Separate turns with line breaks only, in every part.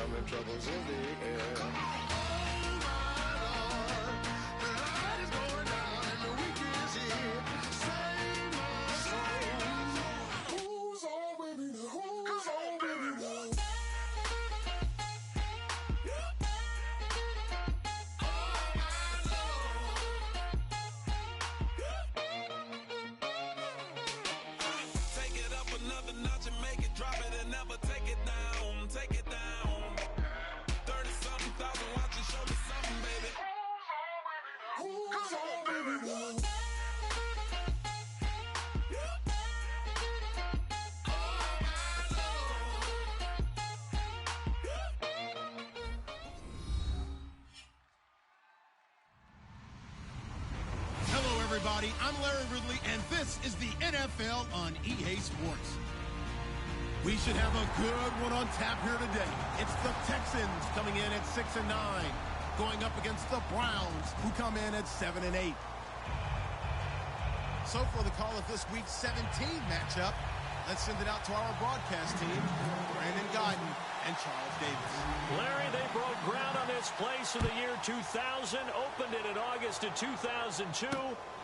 coming, troubles in the air. Oh my Lord, the light is going down and the week is here. Save my soul. Who's on with me now? Who's on with me now?
Everybody, I'm Larry Ridley, and this is the NFL on EA Sports. We should have a good one on tap here today. It's the Texans coming in at 6-9, going up against the Browns, who come in at 7-8. So for the call of this week's 17 matchup, let's send it out to our broadcast team, Brandon Guyton and Charles Davis.
Larry, they broke ground on this place in the year 2000, opened it in August of 2002,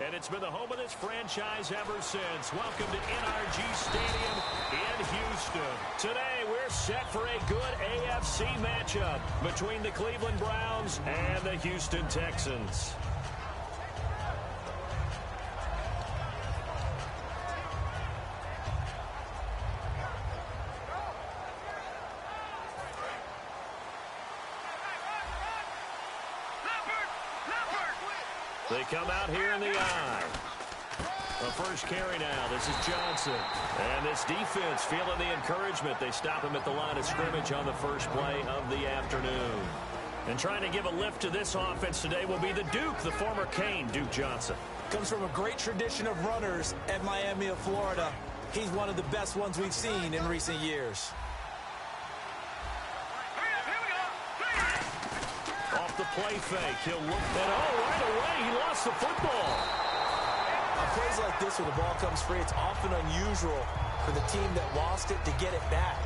and it's been the home of this franchise ever since. Welcome to NRG Stadium in Houston. Today, we're set for a good AFC matchup between the Cleveland Browns and the Houston Texans. They come out here in the eye. The first carry now. This is Johnson. And this defense feeling the encouragement. They stop him at the line of scrimmage on the first play of the afternoon. And trying to give a lift to this offense today will be the Duke, the former Cane, Duke Johnson.
Comes from a great tradition of runners at Miami of Florida. He's one of the best ones we've seen in recent years.
Off the play fake, he'll look that. Oh, right away, he lost the football.
On plays like this, when the ball comes free, it's often unusual for the team that lost it to get it back.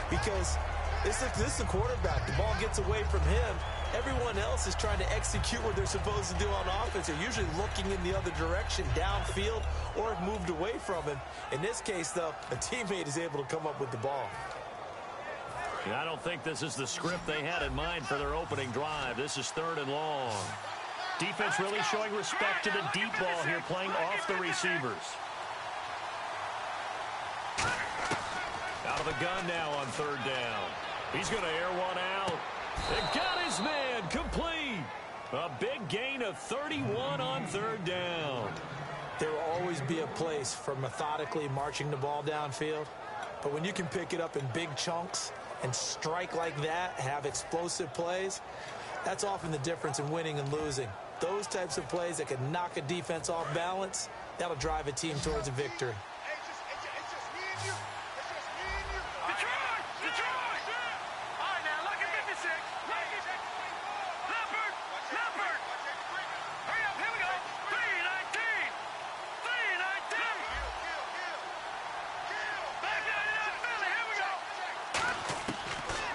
Because this is the quarterback. The ball gets away from him. Everyone else is trying to execute what they're supposed to do on offense. They're usually looking in the other direction, downfield, or have moved away from him. In this case, though, a teammate is able to come up with the ball.
I don't think this is the script they had in mind for their opening drive. This is 3rd and long. Defense really showing respect to the deep ball here, playing off the receivers. Out of the gun now on 3rd down. He's going to air one out. It got his man complete. A big gain of 31 on 3rd down.
There will always be a place for methodically marching the ball downfield. But when you can pick it up in big chunks and strike like that, have explosive plays, that's often the difference in winning and losing. Those types of plays that can knock a defense off balance, that'll drive a team towards a victory.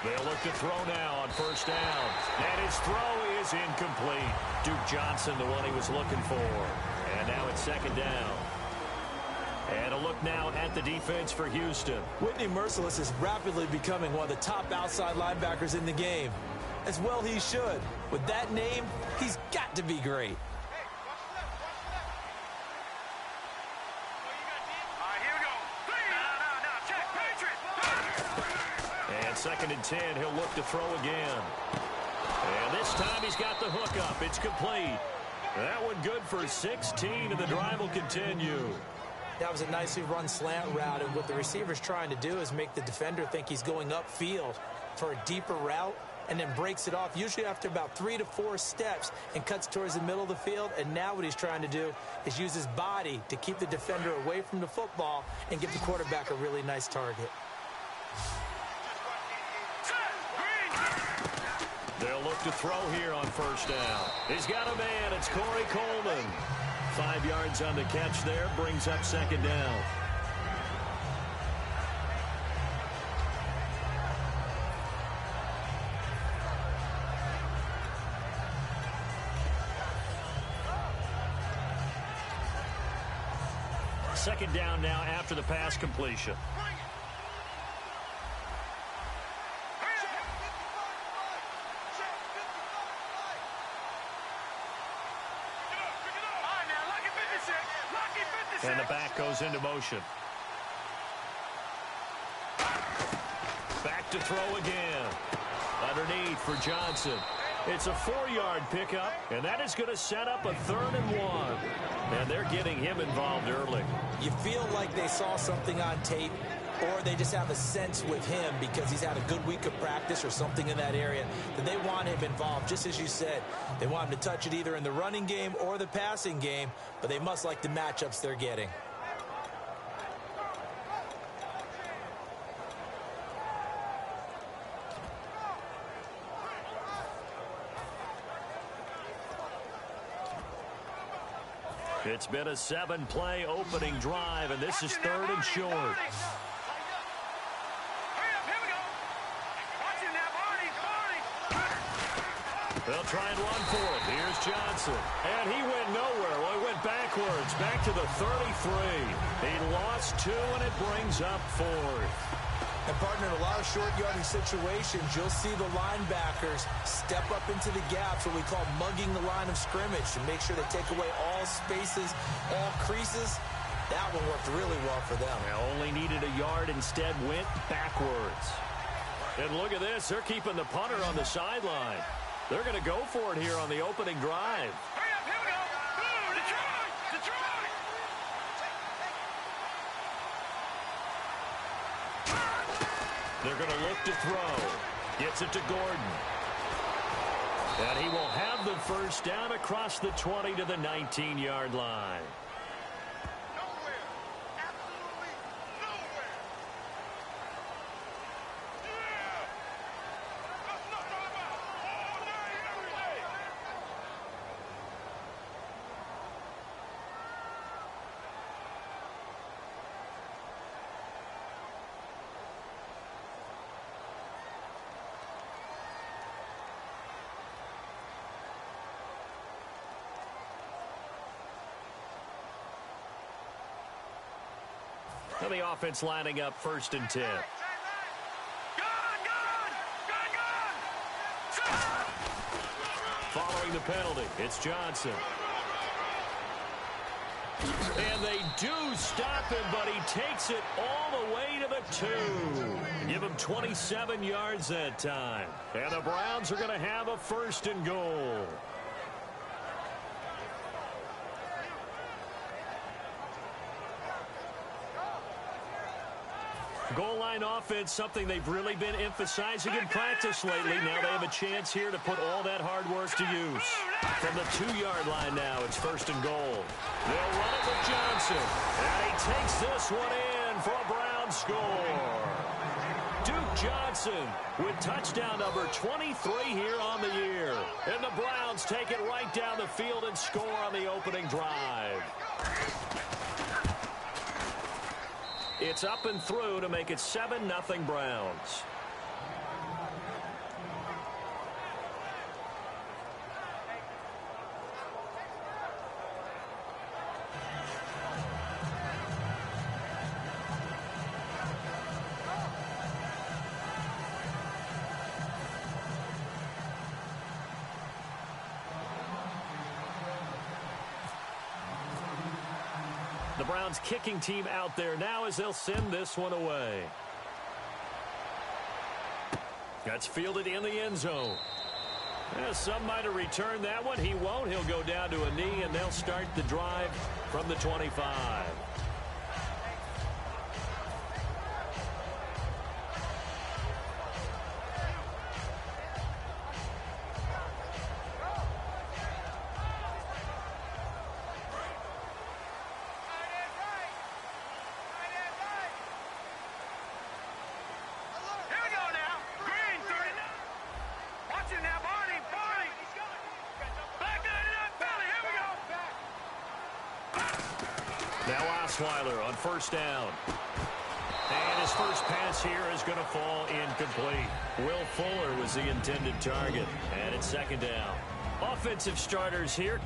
They'll look to throw now on 1st down. And his throw is incomplete. Duke Johnson, the one he was looking for. And now it's 2nd down. And a look now at the defense for Houston.
Whitney Merciless is rapidly becoming one of the top outside linebackers in the game. As well he should. With that name, he's got to be great.
And 2nd and 10, he'll look to throw again. And this time he's got the hook up. It's complete. That one good for 16, and the drive will continue.
That was a nicely run slant route, and what the receiver's trying to do is make the defender think he's going upfield for a deeper route, and then breaks it off, usually after about 3 to 4 steps, and cuts towards the middle of the field. And now what he's trying to do is use his body to keep the defender away from the football and give the quarterback a really nice target.
They'll look to throw here on 1st down. He's got a man. It's Corey Coleman. 5 yards on the catch there. Brings up 2nd down. second down now after the pass completion. And the back goes into motion. Back to throw again. Underneath for Johnson. It's a 4-yard pickup, and that is going to set up a 3rd and 1. And they're getting him involved early.
You feel like they saw something on tape, or they just have a sense with him because he's had a good week of practice or something in that area that they want him involved. Just as you said, they want him to touch it either in the running game or the passing game, but they must like the matchups they're getting.
It's been a 7-play opening drive, and this is 3rd and short. They'll try and run for it. Here's Johnson. And he went nowhere. Well, he went backwards, back to the 33. He lost 2, and it brings up 4th.
And, partner, in a lot of short yardage situations, you'll see the linebackers step up into the gaps, what we call mugging the line of scrimmage, to make sure they take away all spaces, all creases. That one worked really well for them.
They only needed a yard, instead went backwards. And look at this. They're keeping the punter on the sideline. They're going to go for it here on the opening drive. They're going to look to throw. Gets it to Gordon. And he will have the first down across the 20 to the 19-yard line. And the offense lining up 1st and 10. Following the penalty, it's Johnson. And they do stop him, but he takes it all the way to the 2. Give him 27 yards that time. And the Browns are going to have a 1st and goal. Goal line offense, something they've really been emphasizing in practice lately. Now they have a chance here to put all that hard work to use. From the 2-yard line now, it's 1st and goal. They'll run it with Johnson. And he takes this one in for a Brown score. Duke Johnson with touchdown number 23 here on the year. And the Browns take it right down the field and score on the opening drive. It's up and through to make it 7-0 Browns. The Browns kicking team out there now as they'll send this one away. That's fielded in the end zone. Some might have returned that one. He won't. He'll go down to a knee, and they'll start the drive from the 25. Osweiler on 1st down. And his first pass here is going to fall incomplete. Will Fuller was the intended target. And it's 2nd down. Offensive starters here.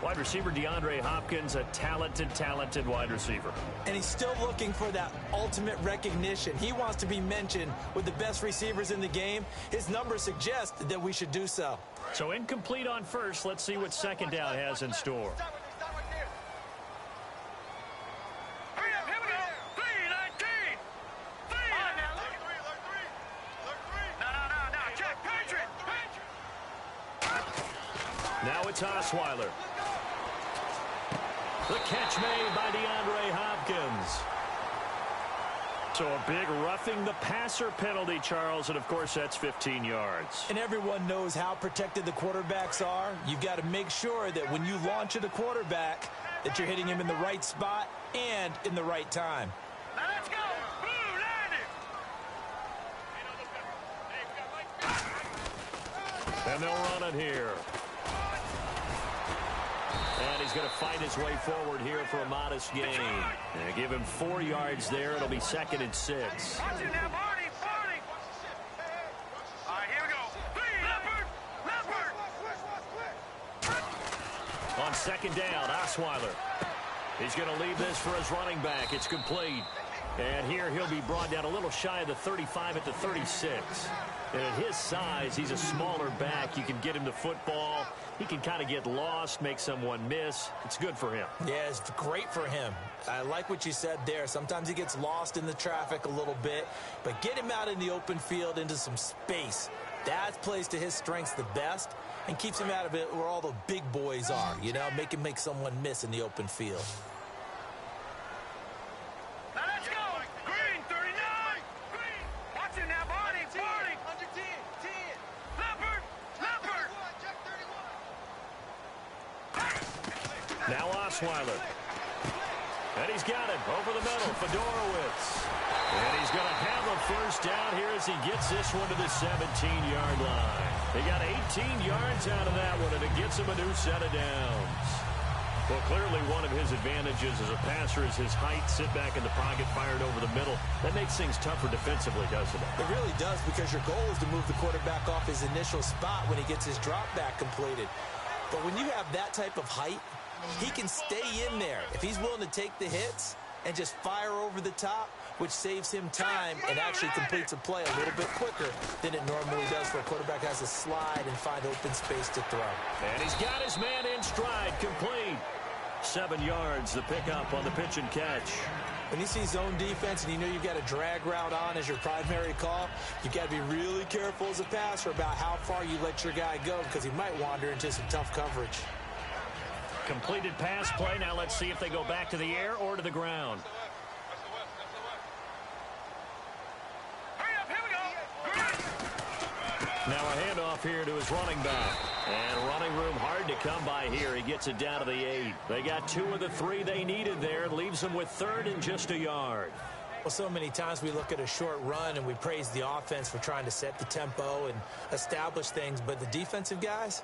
Wide receiver DeAndre Hopkins, a talented wide receiver.
And he's still looking for that ultimate recognition. He wants to be mentioned with the best receivers in the game. His numbers suggest that we should do so.
So incomplete on first. Let's see what second down has in store. Now it's Osweiler. The catch made by DeAndre Hopkins. So a big roughing the passer penalty, Charles, and of course that's 15 yards.
And everyone knows how protected the quarterbacks are. You've got to make sure that when you launch at a quarterback that you're hitting him in the right spot and in the right time.
Now let's go. Blue, land it. And they'll run it here. And he's going to fight his way forward here for a modest gain. And give him 4 yards there. It'll be 2nd and 6.
All right, here we go. Leopard.
On 2nd down, Osweiler. He's going to leave this for his running back. It's complete. And here he'll be brought down a little shy of the 35 at the 36. And at his size, he's a smaller back. You can get him the football. He can kind of get lost, make someone miss. It's good for him.
Yeah, it's great for him. I like what you said there. Sometimes he gets lost in the traffic a little bit, but get him out in the open field into some space. That plays to his strengths the best and keeps him out of it where all the big boys are, you know, make him make someone miss in the open field.
Now let's go. Green, 39. Green. Watch it now, Barney. Barney. 110. 10. Leopard. Leopard.
Now Osweiler. And he's got it over the middle. Fedorowicz. And he's going to have a first down here as he gets this one to the 17-yard line. They got 18 yards out of that one, and it gets him a new set of downs. Well, clearly one of his advantages as a passer is his height. Sit back in the pocket, fired over the middle. That makes things tougher defensively, doesn't it?
It really does, because your goal is to move the quarterback off his initial spot when he gets his drop back completed. But when you have that type of height, he can stay in there if he's willing to take the hits and just fire over the top, which saves him time and actually completes a play a little bit quicker than it normally does for a quarterback who has to slide and find open space to throw.
And he's got his man in stride, complete. 7 yards, the pickup on the pitch and catch.
When you see zone defense and you know you've got a drag route on as your primary call, you've got to be really careful as a passer about how far you let your guy go, because he might wander into some tough coverage.
Completed pass play. Now let's see if they go back to the air or to the ground.
Hurry up, here we go.
Now a handoff here to his running back. And running room hard to come by here. He gets it down to the 8. They got 2 of the 3 they needed there. Leaves them with 3rd and just a yard.
Well, so many times we look at a short run and we praise the offense for trying to set the tempo and establish things. But the defensive guys,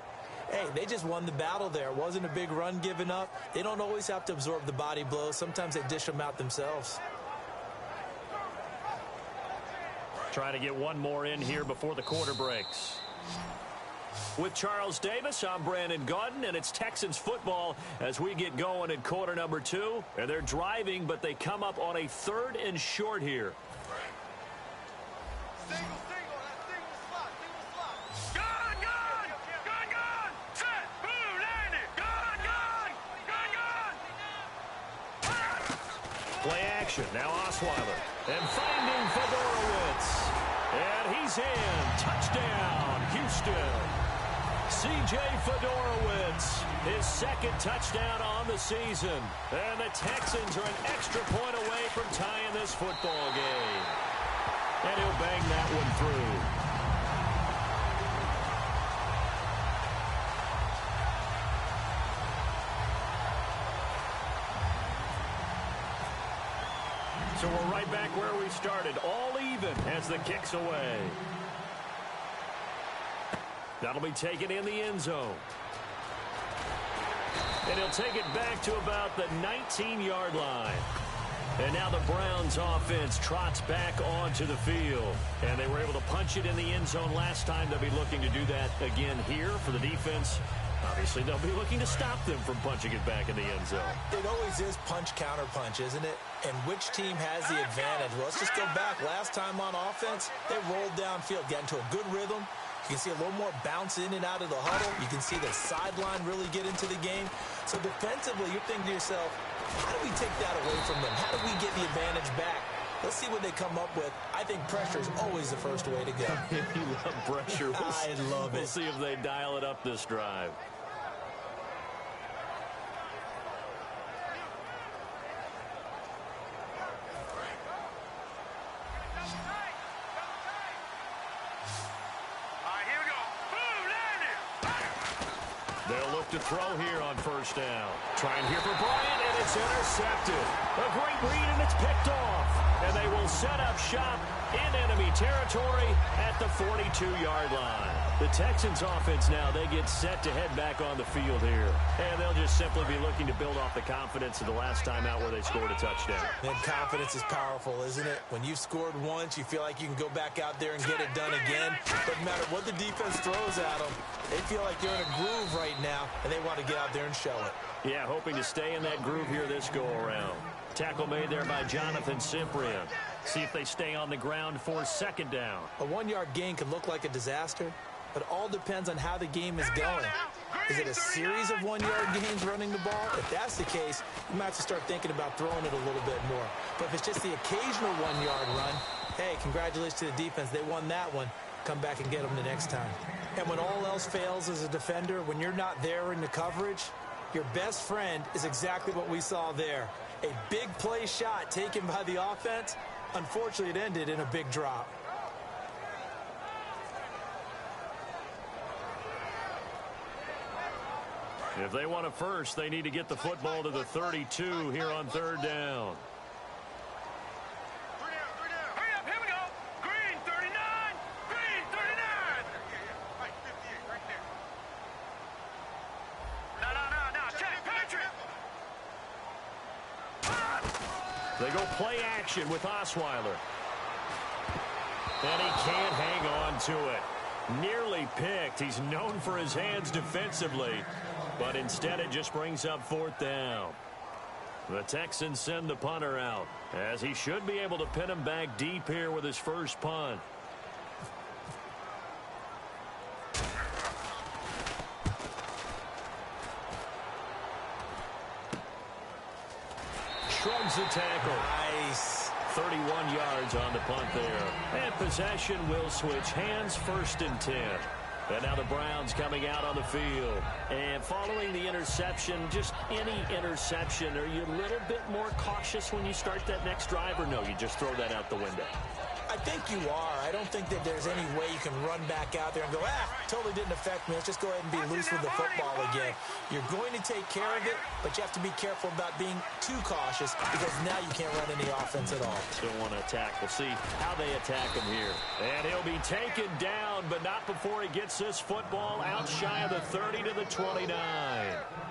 hey, they just won the battle there. It wasn't a big run given up. They don't always have to absorb the body blows. Sometimes they dish them out themselves.
Trying to get one more in here before the quarter breaks. With Charles Davis, I'm Brandon Gaudin, and it's Texans football as we get going in quarter number 2. And they're driving, but they come up on a 3rd and short here.
Single slot. Gun, gun. Gun, gun. Set. Blue, landed. Gun, gun. Gun, gun.
Play action. Now Osweiler. And finding Fedorowicz. And he's in. Touchdown, Houston. C.J. Fedorowicz, his 2nd touchdown on the season. And the Texans are an extra point away from tying this football game. And he'll bang that one through. So we're right back where we started, all even as the kick's away. That'll be taken in the end zone. And he'll take it back to about the 19-yard line. And now the Browns offense trots back onto the field. And they were able to punch it in the end zone last time. They'll be looking to do that again here for the defense. Obviously, they'll be looking to stop them from punching it back in the end zone.
It always is punch-counter-punch, isn't it? And which team has the advantage? Well, let's just go back. Last time on offense, they rolled downfield, got into a good rhythm. You can see a little more bounce in and out of the huddle. You can see the sideline really get into the game. So defensively, you're thinking to yourself, how do we take that away from them? How do we get the advantage back? Let's see what they come up with. I think pressure is always the first way to go.
You love pressure.
I love it.
We'll see if they dial it up this drive. They'll look to throw here on first down. Trying here for Bryant, and it's intercepted. A great read, and it's picked off. And they will set up shop in enemy territory at the 42-yard line. The Texans offense now, they get set to head back on the field here. And they'll just simply be looking to build off the confidence of the last time out where they scored a touchdown.
And confidence is powerful, isn't it? When you've scored once, you feel like you can go back out there and get it done again. Doesn't matter what the defense throws at them. They feel like they're in a groove right now, and they want to get out there and show it.
Yeah, hoping to stay in that groove here this go-around. Tackle made there by Jonathan Cyprien. See if they stay on the ground for second down.
A one-yard gain could look like a disaster, but it all depends on how the game is going. Is it a series of one-yard gains running the ball? If that's the case, you might have to start thinking about throwing it a little bit more. But if it's just the occasional one-yard run, hey, congratulations to the defense. They won that one. Come back and get them the next time. And when all else fails as a defender, when you're not there in the coverage, your best friend is exactly what we saw there. A big play shot taken by the offense. Unfortunately, it ended in a big drop.
If they want a first, they need to get the football to the 32 here on third down.
Hurry up, here we go. Green 39, green 39. Right, 58, right there. No, check, Patrick.
They go play action with Osweiler. And he can't hang on to it. Nearly picked. He's known for his hands defensively. But instead it just brings up fourth down. The Texans send the punter out, as he should be able to pin him back deep here with his first punt. Shrugs the tackle.
Nice.
31 yards on the punt there. And possession will switch hands, first and 10. And now the Browns coming out on the field. And following the interception, just any interception, are you a little bit more cautious when you start that next drive, or no, you just throw that out the window?
I think you are. I don't think that there's any way you can run back out there and go, totally didn't affect me. Let's just go ahead and be loose with the football again. You're going to take care of it, but you have to be careful about being too cautious, because now you can't run any offense at all.
Still want to attack. We'll see how they attack him here. And he'll be taken down, but not before he gets this football out shy of the 30 to the 29.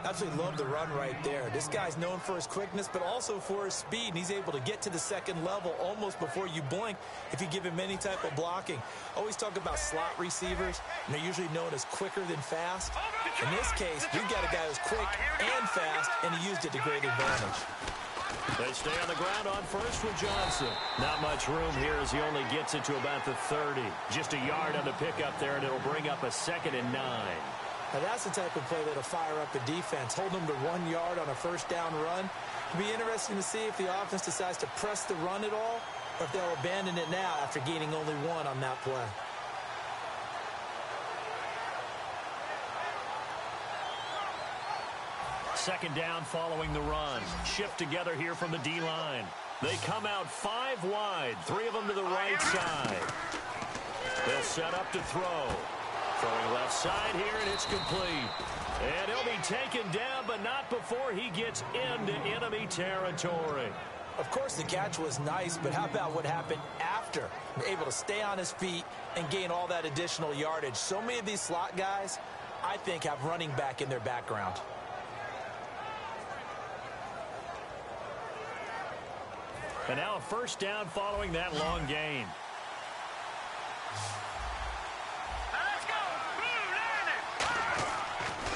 Absolutely love the run right there. This guy's known for his quickness, but also for his speed, and he's able to get to the second level almost before you blink if you give him any type of blocking. Always talk about slot receivers, and they're usually known as quicker than fast. In this case, we've got a guy who's quick and fast, and he used it to great advantage.
They stay on the ground on first with Johnson. Not much room here as he only gets it to about the 30. Just a yard on the pickup there, and it'll bring up a 2nd and 9.
Now that's the type of play that'll fire up the defense. Hold them to 1 yard on a first down run. It'll be interesting to see if the offense decides to press the run at all, or if they'll abandon it now after gaining only 1 on that play.
Second down following the run. Shift together here from the D-line. They come out 5 wide, 3 of them to the right side. They'll set up to throw. Throwing left side here, and it's complete. And he'll be taken down, but not before he gets into enemy territory.
Of course, the catch was nice, but how about what happened after? Able to stay on his feet and gain all that additional yardage. So many of these slot guys, I think, have running back in their background.
And now a first down following that long gain.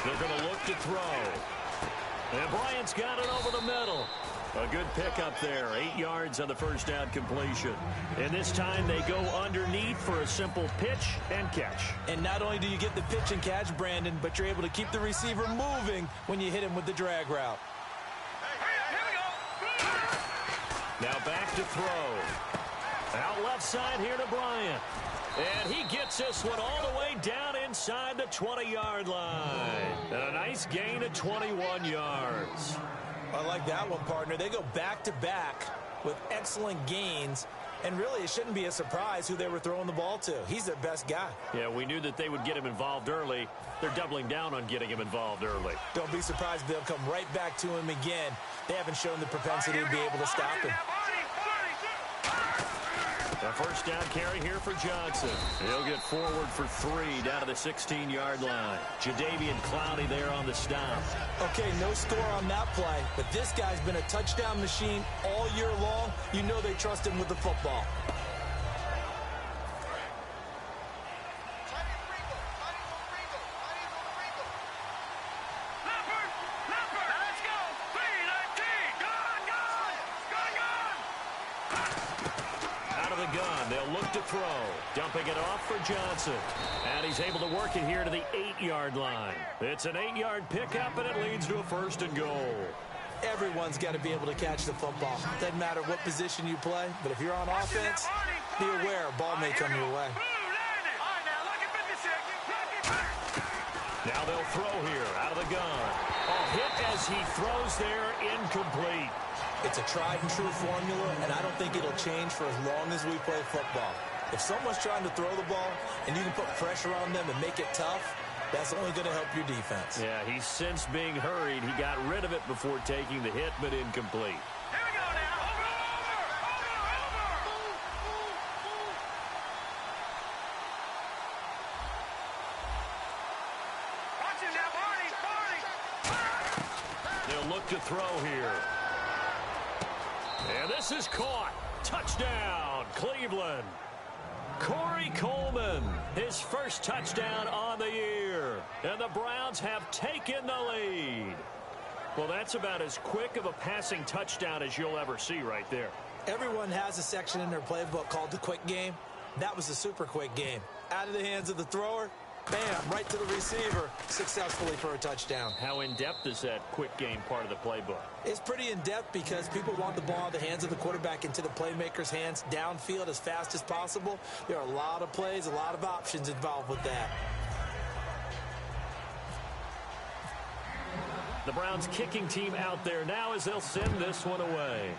They're going to look to throw. And Bryant's got it over the middle. A good pickup there. 8 yards on the first down completion. And this time they go underneath for a simple pitch and catch.
And not only do you get the pitch and catch, Brandon, but you're able to keep the receiver moving when you hit him with the drag route.
Now back to throw. Out left side here to Bryant. And he gets this one all the way down inside the 20-yard line. And a nice gain of 21 yards.
I like that one, partner. They go back-to-back with excellent gains. And really, it shouldn't be a surprise who they were throwing the ball to. He's their best guy.
Yeah, we knew that they would get him involved early. They're doubling down on getting him involved early.
Don't be surprised if they'll come right back to him again. They haven't shown the propensity to be able to stop him.
A first down carry here for Johnson. He'll get forward for 3 down to the 16-yard line. Jadeveon Clowney there on the stop.
Okay, no score on that play, but this guy's been a touchdown machine all year long. You know they trust him with the football.
They'll look to throw. Dumping it off for Johnson. And he's able to work it here to the 8-yard line. It's an 8-yard pickup, and it leads to a first and goal.
Everyone's got to be able to catch the football. Doesn't matter what position you play, but if you're on offense, be aware a ball may come your way.
Now they'll throw here out of the gun. Hit as he throws there, incomplete.
It's a tried-and-true formula, and I don't think it'll change for as long as we play football. If someone's trying to throw the ball and you can put pressure on them and make it tough, that's only going to help your defense.
Yeah, he's since being hurried. He got rid of it before taking the hit, but incomplete.
Here we go now. Watch it now, Barney.
They'll look to throw here. And this is caught. Touchdown, Cleveland. Corey Coleman, his first touchdown on the year. And the Browns have taken the lead. Well, that's about as quick of a passing touchdown as you'll ever see right there.
Everyone has a section in their playbook called the quick game. That was a super quick game. Out of the hands of the thrower, bam, right to the receiver, successfully for a touchdown.
How in-depth is that quick game part of the playbook?
It's pretty in-depth because people want the ball in the hands of the quarterback into the playmaker's hands downfield as fast as possible. There are a lot of plays, a lot of options involved with that.
The Browns kicking team out there now as they'll send this one away.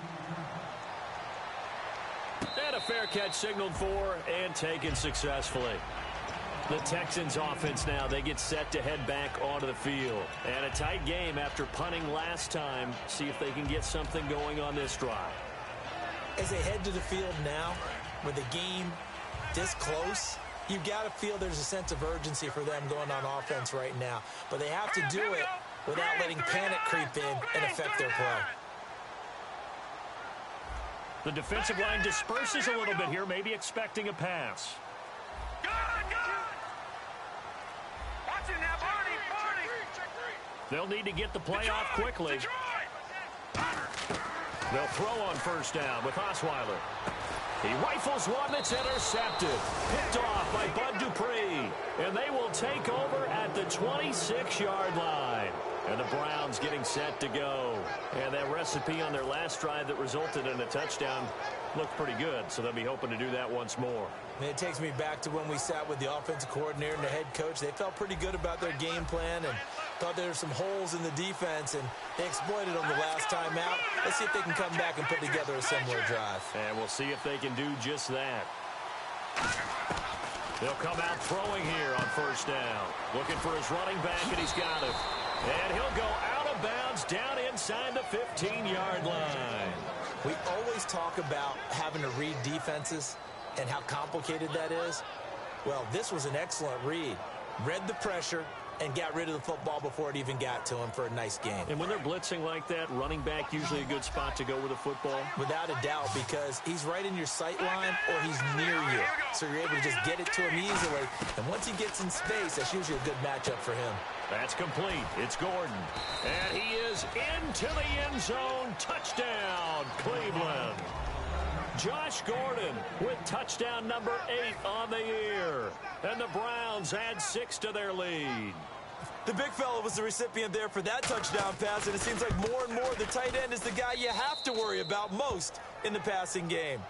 And a fair catch signaled for and taken successfully. The Texans offense now, they get set to head back onto the field. And a tight game after punting last time. See if they can get something going on this drive.
As they head to the field now, with the game this close, you've got to feel there's a sense of urgency for them going on offense right now. But they have to do it without letting panic creep in and affect their play.
The defensive line disperses a little bit here, maybe expecting a pass. They'll need to get the play off quickly. They'll throw on first down with Osweiler. He rifles one that's intercepted. Picked off by Bud Dupree. And they will take over at the 26-yard line. And the Browns getting set to go. And that recipe on their last drive that resulted in a touchdown looked pretty good. So they'll be hoping to do that once more.
And it takes me back to when we sat with the offensive coordinator and the head coach. They felt pretty good about their game plan and thought there were some holes in the defense, and they exploited them the last time out. Let's see if they can come back and put together a similar drive.
And we'll see if they can do just that. They'll come out throwing here on first down. Looking for his running back, and he's got it. And he'll go out of bounds down inside the 15-yard line.
We always talk about having to read defenses and how complicated that is. Well, this was an excellent read. Read the pressure, and got rid of the football before it even got to him for a nice game.
And when they're blitzing like that, running back usually a good spot to go with a football?
Without a doubt, because he's right in your sight line or he's near you. So you're able to just get it to him easily. And once he gets in space, that's usually a good matchup for him.
That's complete. It's Gordon. And he is into the end zone. Touchdown, Cleveland. Josh Gordon with touchdown number 8 on the year. And the Browns add 6 to their lead.
The big fella was the recipient there for that touchdown pass, and it seems like more and more the tight end is the guy you have to worry about most in the passing game.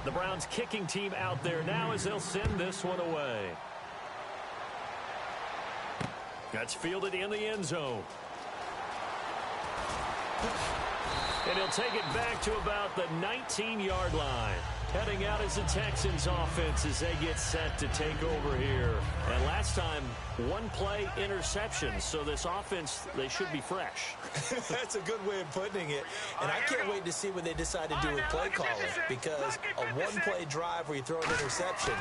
The Browns kicking team out there now as they'll send this one away. That's fielded in the end zone. And he'll take it back to about the 19-yard line. Heading out as the Texans offense as they get set to take over here. And last time, one play interception. So this offense, they should be fresh.
That's a good way of putting it. And I can't wait to see what they decide to do with play calling. Because a one-play drive where you throw an interception,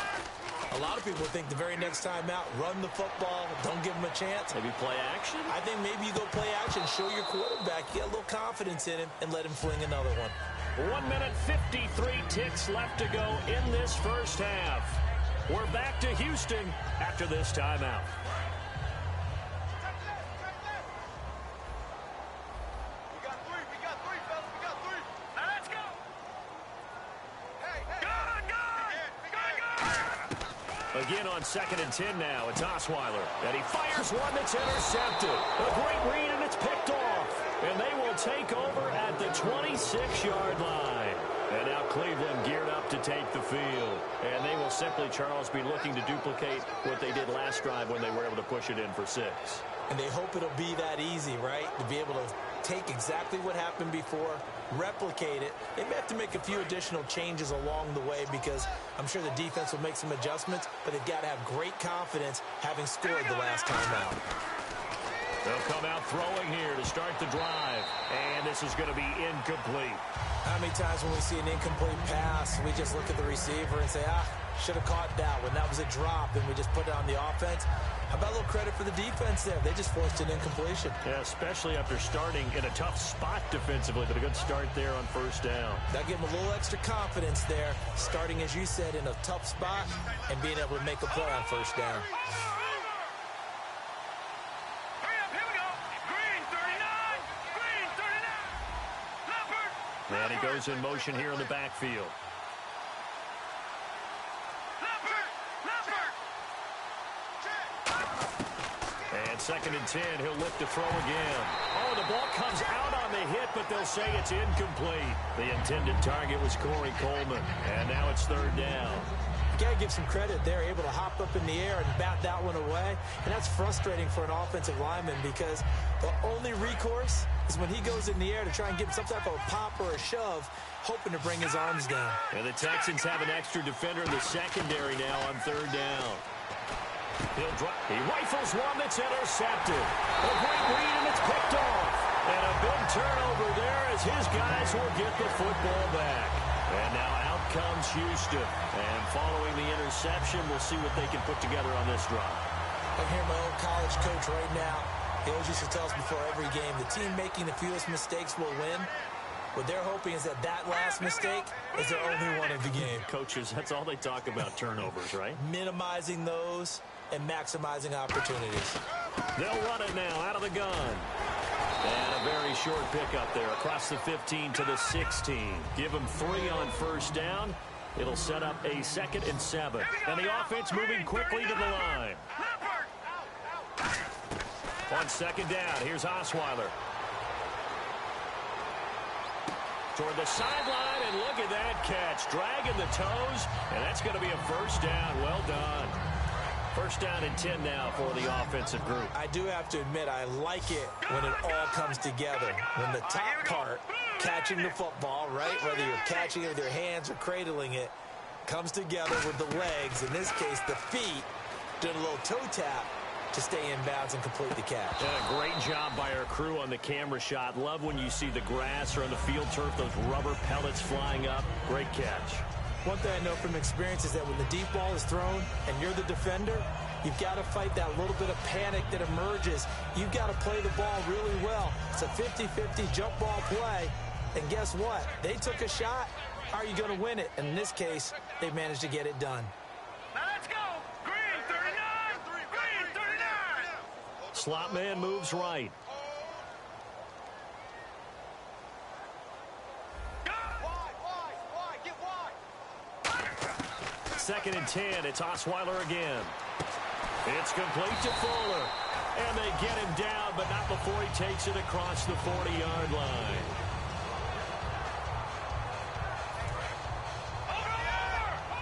a lot of people think the very next time out, run the football, don't give them a chance.
Maybe play action?
I think maybe you go play action, show your quarterback, get a little confidence in him, and let him fling another one.
1 minute, 53 ticks left to go in this first half. We're back to Houston after this timeout.
We got three, fellas. We got three. Now let's go. Hey. Go.
Again on 2nd and 10 now. It's Osweiler. And he fires one that's intercepted. A great read, and it's picked off. And they will take over at the 26-yard line. And now Cleveland geared up to take the field. And they will simply, Charles, be looking to duplicate what they did last drive when they were able to push it in for 6.
And they hope it'll be that easy, right? To be able to take exactly what happened before, replicate it. They may have to make a few additional changes along the way because I'm sure the defense will make some adjustments, but they've got to have great confidence having scored the last time out.
They'll come out throwing here to start the drive. And this is going to be incomplete.
How many times when we see an incomplete pass, we just look at the receiver and say, should have caught that one. That was a drop, and we just put it on the offense. How about a little credit for the defense there? They just forced an incompletion.
Yeah, especially after starting in a tough spot defensively, but a good start there on first down.
That'll give them a little extra confidence there, starting, as you said, in a tough spot and being able to make a play on first down.
And he goes in motion here in the backfield. And 2nd and 10, he'll look to throw again. Oh, the ball comes out on the hit, but they'll say it's incomplete. The intended target was Corey Coleman. And now it's 3rd down.
You got to give some credit. They're able to hop up in the air and bat that one away. And that's frustrating for an offensive lineman because the only recourse is when he goes in the air to try and give some type of a pop or a shove, hoping to bring his arms down.
And the Texans have an extra defender in the secondary now on 3rd down. He rifles one that's intercepted. A great read, and it's picked off. And a big turnover there as his guys will get the football back. And now out comes Houston. And following the interception, we'll see what they can put together on this drive.
I hear my old college coach right now. He always used to tell us before every game, the team making the fewest mistakes will win. What they're hoping is that last mistake is their only one of the game.
Coaches, that's all they talk about, turnovers, right?
Minimizing those and maximizing opportunities.
They'll run it now out of the gun. And a very short pickup there across the 15 to the 16. Give them 3 on first down. It'll set up a 2nd and 7. And the offense moving quickly to the line. On 2nd down, here's Osweiler. Toward the sideline, and look at that catch. Dragging the toes, and that's going to be a first down. Well done. First down and 10 now for the offensive group.
I do have to admit, I like it when it all comes together. When the top part, catching the football, right, whether you're catching it with your hands or cradling it, comes together with the legs, in this case the feet, doing a little toe tap to stay in bounds and complete the catch.
And a great job by our crew on the camera shot. Love when you see the grass or on the field turf, those rubber pellets flying up. Great catch.
One thing I know from experience is that when the deep ball is thrown and you're the defender, you've got to fight that little bit of panic that emerges. You've got to play the ball really well. It's a 50-50 jump ball play. And guess what? They took a shot. How are you going to win it? And in this case, they managed to get it done.
Now let's go. Green 39. Green 39.
Slot man moves right.
Wide. Get wide.
Second and 10. It's Osweiler again. It's complete to Fuller. And they get him down, but not before he takes it across the 40-yard line.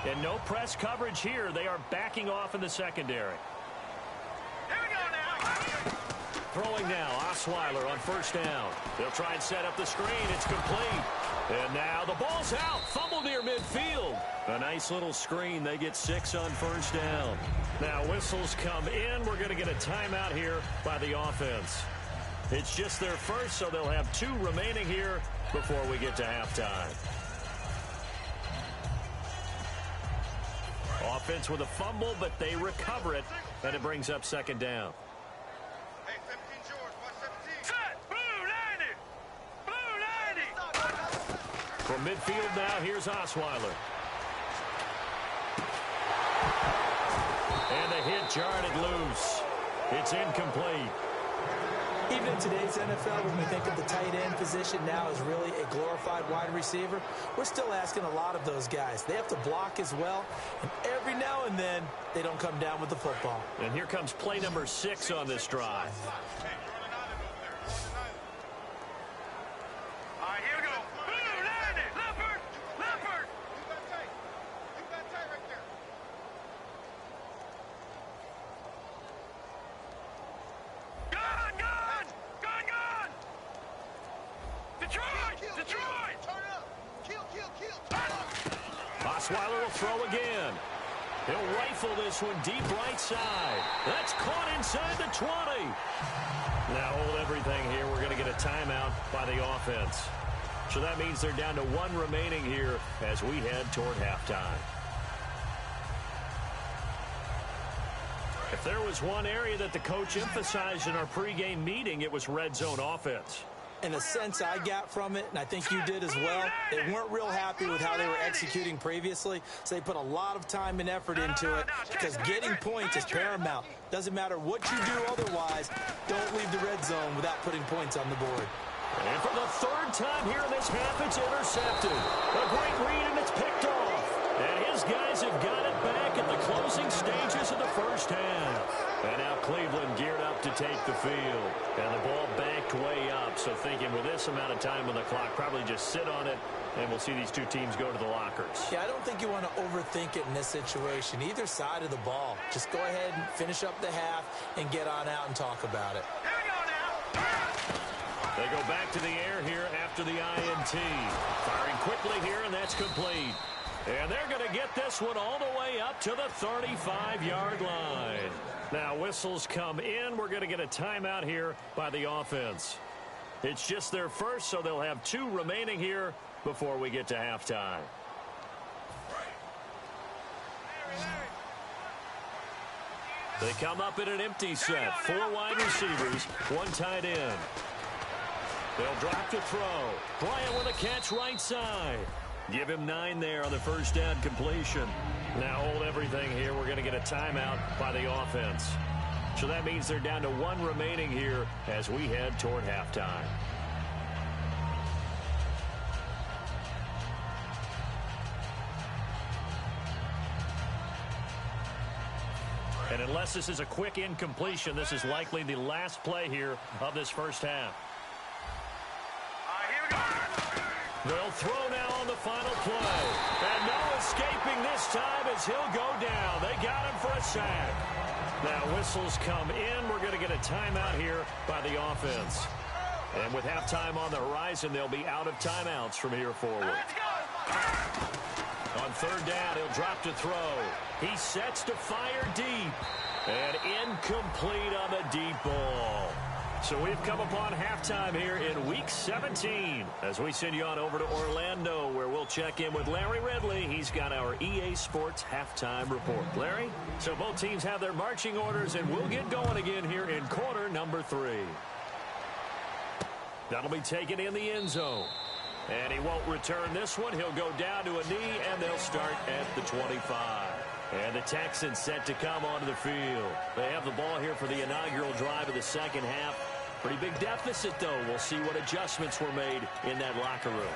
And no press coverage here. They are backing off in the secondary.
Here we go now.
Throwing now, Osweiler on first down. They'll try and set up the screen. It's complete. And now the ball's out. Fumble near midfield. A nice little screen. They get 6 on first down. Now whistles come in. We're going to get a timeout here by the offense. It's just their first, so they'll have 2 remaining here before we get to halftime. Offense with a fumble, but they recover it, and it brings up second down.
Hey, 17 George, watch 17.
Set. Blue 90.
From midfield now, here's Osweiler. And the hit jarred it loose. It's incomplete.
Even in today's NFL, when we think of the tight end position now as really a glorified wide receiver, we're still asking a lot of those guys. They have to block as well, and every now and then, they don't come down with the football.
And here comes play number 6 on this drive.
Hey, you're on an island over there. You're on an island.
All right, here we go. Blue 90. Leopard.
You got tight. You got tight right there.
Gun. Detroit.
Turn up. Kill.
Osweiler will throw again. He'll rifle this one deep right side. That's caught inside the 20. Now hold everything here. We're going to get a timeout by the offense. So that means they're down to 1 remaining here as we head toward halftime. If there was one area that the coach emphasized in our pregame meeting, it was red zone offense.
In a sense I got from it, and I think you did as well, they weren't real happy with how they were executing previously, so they put a lot of time and effort into it because getting points is paramount. Doesn't matter what you do otherwise, don't leave the red zone without putting points on the board.
And for the 3rd time here in this half, it's intercepted. A great read, and it's picked off. And his guys have got it back at the closing stages of the first half. And now Cleveland geared up to take the field. And the ball banked way up. So thinking with this amount of time on the clock, probably just sit on it, and we'll see these 2 teams go to the lockers.
Yeah, I don't think you want to overthink it in this situation. Either side of the ball. Just go ahead and finish up the half and get on out and talk about it.
Here we go now.
They go back to the air here after the INT. Firing quickly here, and that's complete. And they're going to get this one all the way up to the 35-yard line. Now whistles come in. We're going to get a timeout here by the offense. It's just their first, so they'll have 2 remaining here before we get to halftime. They come up in an empty set. 4 wide receivers, 1 tight end. They'll drop to throw. Bryant with a catch right side. Give him 9 there on the first down completion. Now hold everything here. We're going to get a timeout by the offense. So that means they're down to 1 remaining here as we head toward halftime. And unless this is a quick incompletion, this is likely the last play here of this first half.
Here we go.
They'll throw now on the final play. And no escaping this time as he'll go down. They got him for a sack. Now whistles come in. We're going to get a timeout here by the offense. And with halftime on the horizon, they'll be out of timeouts from here forward.
Let's go.
On 3rd down, he'll drop to throw. He sets to fire deep. And incomplete on the deep ball. So we've come upon halftime here in Week 17 as we send you on over to Orlando, where we'll check in with Larry Ridley. He's got our EA Sports halftime report. Larry? So both teams have their marching orders, and we'll get going again here in quarter number 3. That'll be taken in the end zone. And he won't return this one. He'll go down to a knee, and they'll start at the 25. And the Texans set to come onto the field. They have the ball here for the inaugural drive of the second half. Pretty big deficit, though. We'll see what adjustments were made in that locker room.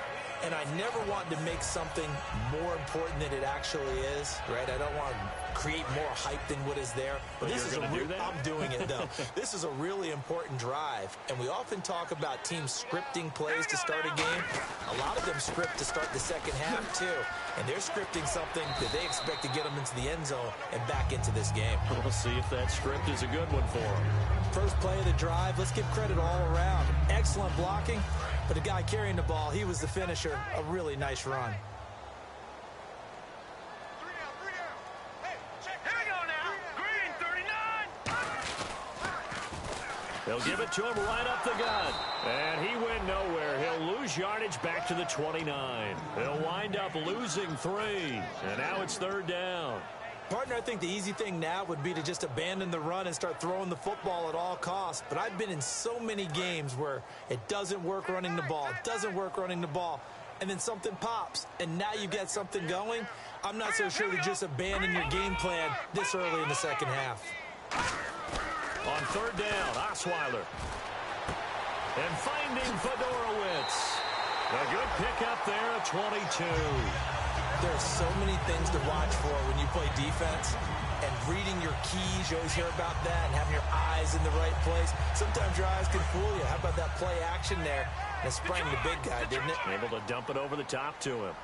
And I never want to make something more important than it actually is, right? I don't want to create more hype than what is there. But this is I'm doing it, though. This is a really important drive. And we often talk about teams scripting plays to start a game. A lot of them script to start the second half, too. And they're scripting something that they expect to get them into the end zone and back into this game.
We'll see if that script is a good one for them.
First play of the drive, let's give credit all around. Excellent blocking, but the guy carrying the ball, he was the finisher. A really nice run.
Hey, here we go now. Green, 39.
They'll give it to him right up the gut. And he went nowhere. He'll lose yardage back to the 29. They'll wind up losing 3. And now it's third down.
Partner, I think the easy thing now would be to just abandon the run and start throwing the football at all costs. But I've been in so many games where it doesn't work running the ball. It doesn't work running the ball. And then something pops, and now you get something going. I'm not so sure to just abandon your game plan this early in the second half.
On third down, Osweiler. And finding Fedorowicz. A good pickup there at 22.
There are so many things to watch for when you play defense. And reading your keys, you always hear about that, and having your eyes in the right place. Sometimes your eyes can fool you. How about that play action there? And it sprang the big guy, didn't it?
Able to dump it over the top to him.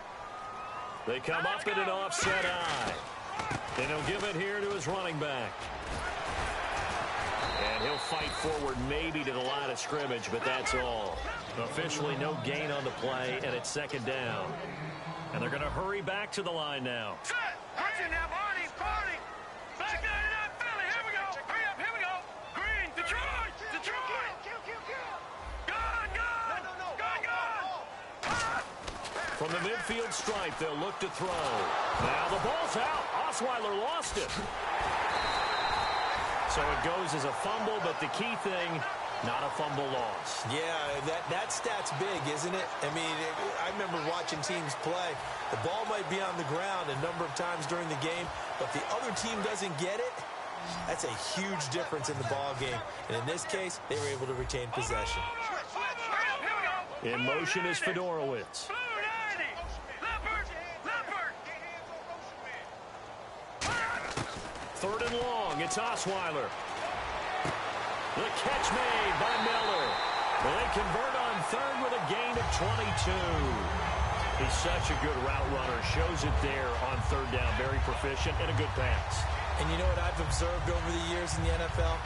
They come up in an offset eye. And he'll give it here to his running back. And he'll fight forward maybe to the line of scrimmage, but that's all. Officially no gain on the play, and it's second down. And they're going to hurry back to the line now.
Set. Watching now, Barney. Back 99, Philly. Here we go. Hurry up. Here we go. Green. Detroit. Gone.
From the midfield stripe, they'll look to throw. Now the ball's out. Osweiler lost it. So it goes as a fumble, but the key thing, not a fumble loss.
Yeah, that stat's big, isn't it? I mean, I remember watching teams play. The ball might be on the ground a number of times during the game, but the other team doesn't get it. That's a huge difference in the ball game. And in this case, they were able to retain possession.
In motion is Fedorowicz. Third and long, it's Osweiler. The catch made by Miller. They convert on third with a gain of 22. He's such a good route runner. Shows it there on third down. Very proficient and a good pass.
And you know what I've observed over the years in the NFL?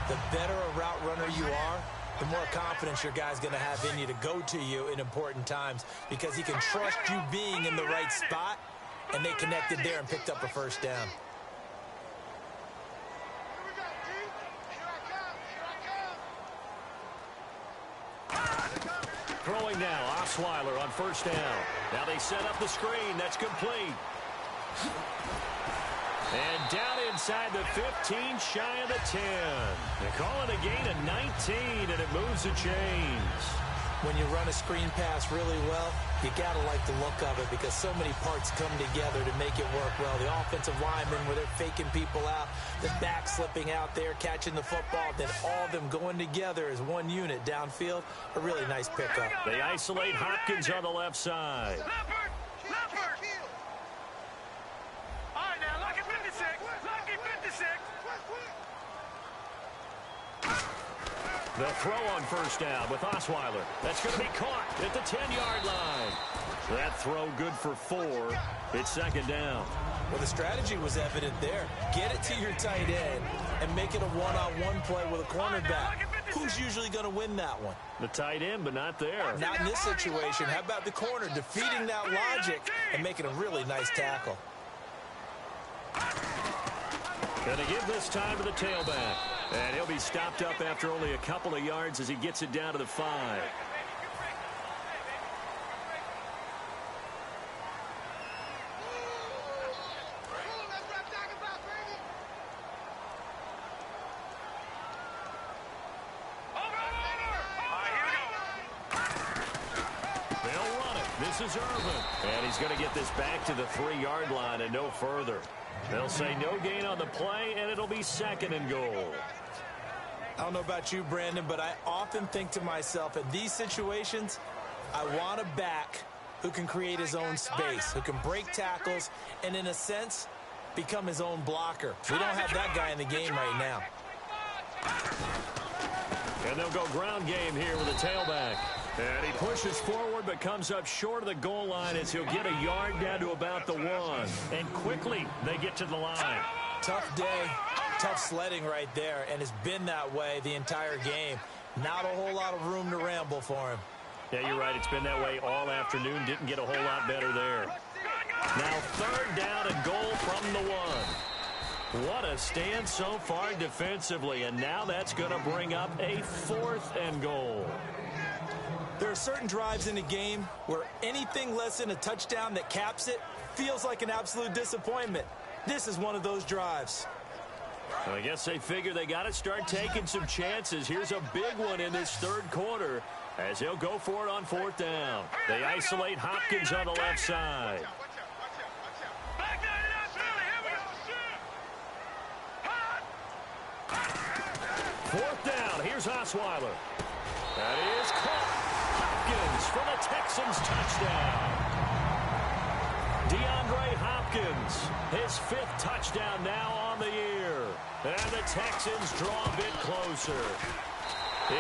The better a route runner you are, the more confidence your guy's going to have in you to go to you in important times because he can trust you being in the right spot, and they connected there and picked up a first down.
Throwing now, Osweiler on first down. Now they set up the screen. That's complete. And down inside the 15, shy of the 10. They call it a gain of 19, and it moves the chains.
When you run a screen pass really well, you got to like the look of it because so many parts come together to make it work well. The offensive linemen where they're faking people out, the back slipping out there, catching the football, then all of them going together as one unit downfield. A really nice pickup.
They isolate Hopkins on the left side.
Leopard. All right, now, lucky 56.
The throw on first down with Osweiler. That's going to be caught at the 10-yard line. That throw good for 4. It's second down.
Well, the strategy was evident there. Get it to your tight end and make it a one-on-one play with a cornerback. Who's usually going to win that one?
The tight end, but not there.
Not in this situation. How about the corner defeating that logic and making a really nice tackle?
Going to give this time to the tailback. And he'll be stopped up after only a couple of yards as he gets it down to the 5. They'll run it. This is Irvin. And he's going to get this back to the 3-yard line and no further. They'll say no gain on the play, and it'll be 2nd and goal.
I don't know about you, Brandon, but I often think to myself, in these situations, I want a back who can create his own space, who can break tackles, and in a sense, become his own blocker. We don't have that guy in the game right now.
And they'll go ground game here with a tailback. And he pushes forward but comes up short of the goal line as he'll get a yard down to about the 1. And quickly they get to the line.
Tough day, tough sledding right there, and it's been that way the entire game. Not a whole lot of room to ramble for him.
Yeah, you're right. It's been that way all afternoon. Didn't get a whole lot better there. Now 3rd down and goal from the 1. What a stand so far defensively, and now that's going to bring up a 4th and goal.
There are certain drives in a game where anything less than a touchdown that caps it feels like an absolute disappointment. This is one of those drives.
Well, I guess they figure they got to start taking some chances. Here's a big one in this 3rd quarter as he'll go for it on 4th down. They isolate Hopkins on the left side. 4th down. Here's Osweiler. That is caught. Hopkins for the Texans touchdown. DeAndre Hopkins, his 5th touchdown now on the year. And the Texans draw a bit closer.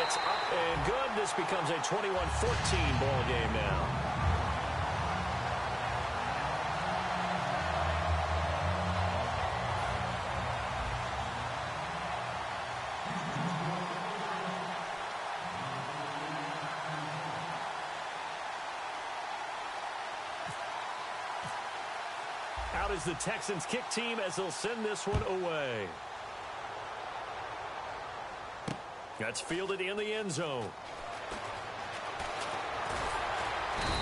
It's up and good. This becomes a 21-14 ball game now. Out is the Texans kick team as they'll send this one away. That's fielded in the end zone.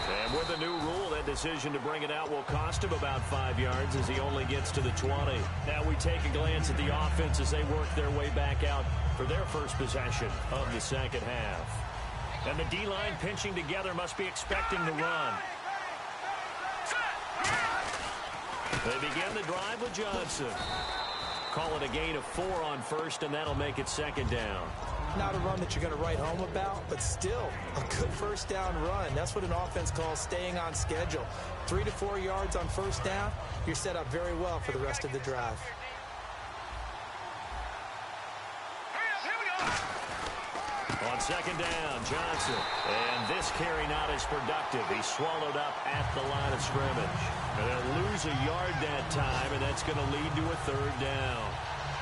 And with the new rule, that decision to bring it out will cost him about 5 yards as he only gets to the 20. Now we take a glance at the offense as they work their way back out for their first possession of the 2nd half. And the D-line pinching together must be expecting the run. They begin the drive with Johnson. Call it a gain of 4 on 1st, and that'll make it 2nd down.
Not a run that you're going to write home about, but still a good 1st down run. That's what an offense calls staying on schedule. 3 to 4 yards on 1st down, you're set up very well for the rest of the drive.
On 2nd down, Johnson. And this carry not as productive. He's swallowed up at the line of scrimmage. And they'll lose a yard that time, and that's going to lead to a 3rd down.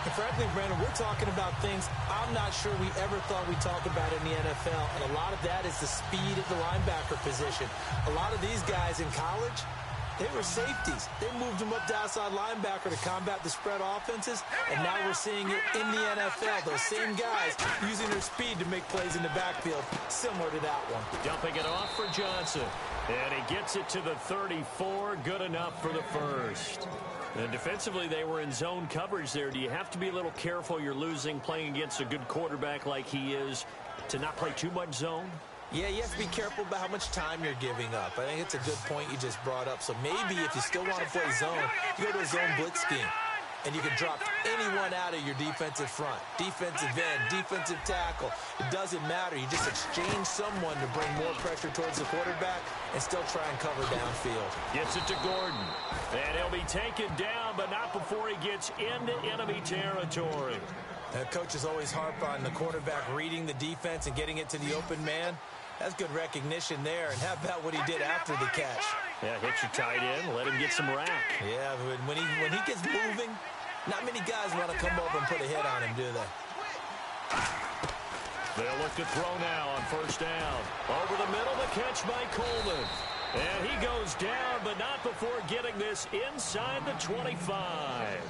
And frankly, Brandon, we're talking about things I'm not sure we ever thought we'd talk about in the NFL. And a lot of that is the speed at the linebacker position. A lot of these guys in college, they were safeties. They moved them up to outside linebacker to combat the spread offenses. And now we're seeing it in the NFL. Those same guys using their speed to make plays in the backfield, similar to that one.
Dumping it off for Johnson. And he gets it to the 34. Good enough for the 1st. And defensively, they were in zone coverage there. Do you have to be a little careful you're losing playing against a good quarterback like he is to not play too much zone?
Yeah, you have to be careful about how much time you're giving up. I think it's a good point you just brought up. So maybe if you still want to play zone, you go to a zone blitz scheme. And you can drop anyone out of your defensive front. Defensive end, defensive tackle. It doesn't matter. You just exchange someone to bring more pressure towards the quarterback and still try and cover downfield.
Gets it to Gordon. And he'll be taken down, but not before he gets into enemy territory.
Coaches always harp on the quarterback reading the defense and getting it to the open man. That's good recognition there. And how about what he did after the catch?
Yeah, hit your tight end, let him get some rack.
Yeah, when he gets moving, not many guys want to come over and put a hit on him, do they?
They'll look to throw now on 1st down. Over the middle, the catch by Coleman. And he goes down, but not before getting this inside the 25.